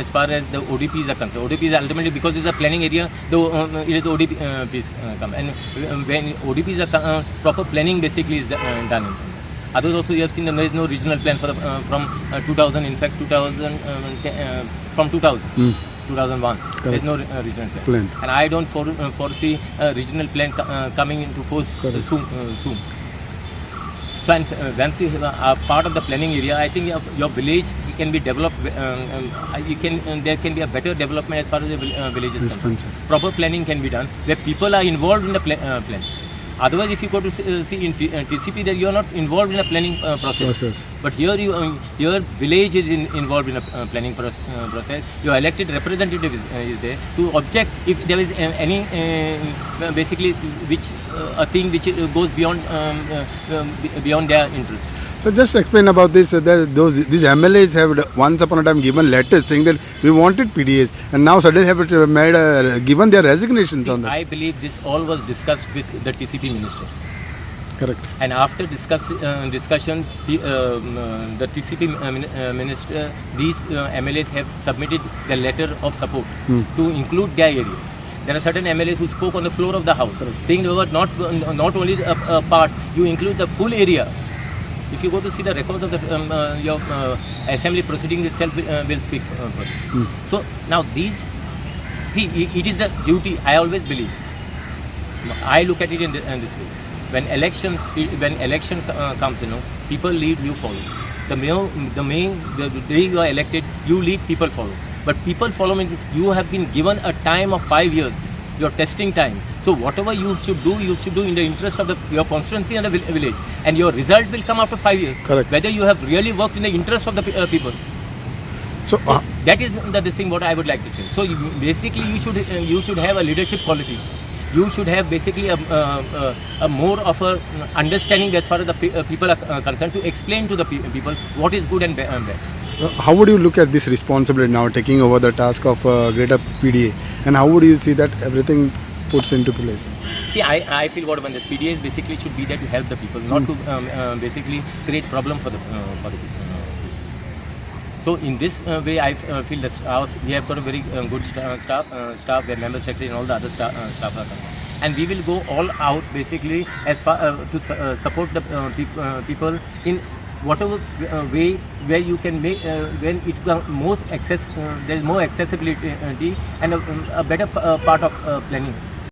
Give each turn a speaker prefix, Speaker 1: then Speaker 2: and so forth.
Speaker 1: as far as the ODPs are concerned. ODPs ultimately, because it's a planning area, it is ODPs come. And when ODPs are proper planning basically is done. Others also, you have seen there is no regional plan for from 2000. In fact, 2000 from 2000. 2001.
Speaker 2: Correct.
Speaker 1: There is no regional plan. And I don't foresee a regional plan coming into force soon. So, and once you are part of the planning area, I think your village can be developed. There can be a better development as far as the village is concerned. Proper planning can be done where people are involved in the plan. Otherwise, if you go to see in TCP, that you are not involved in a planning process. But here, your village is involved in a planning process. Your elected representative is there to object if there is any basically a thing which goes beyond their interest.
Speaker 2: So just explain about this. These MLAs have once upon a time given letters saying that we wanted PDAs, and now suddenly have given their resignations on that.
Speaker 1: I believe this all was discussed with the TCP minister.
Speaker 2: Correct.
Speaker 1: And after discussion, the TCP minister, these MLAs have submitted the letter of support to include their area. There are certain MLAs who spoke on the floor of the house, saying they were not only a part, you include the full area. If you go to see the records of your assembly proceedings itself, will speak for it. So now it is the duty. I always believe. I look at it in this way. When election comes, people lead, you follow. The day you are elected, you lead, people follow. But people follow means you have been given a time of 5 years, your testing time. So whatever you should do in the interest of your constituency and the village. And your result will come after 5 years.
Speaker 2: Correct.
Speaker 1: Whether you have really worked in the interest of the people. So that is the thing what I would like to say. So basically you should have a leadership quality. You should have basically a more of a understanding as far as the people are concerned to explain to the people what is good and bad.
Speaker 2: So how would you look at this responsibility now, taking over the task of greater PDA, and how would you see that everything puts into place?
Speaker 1: See, I feel what when the PDAs basically should be there to help the people, not to basically create problem for the people. So in this way, I feel that we have got a very good staff, where member secretary and all the other staff are coming. And we will go all out basically as far to support the people in whatever way where you can make when it most there is more accessibility and a better part of planning.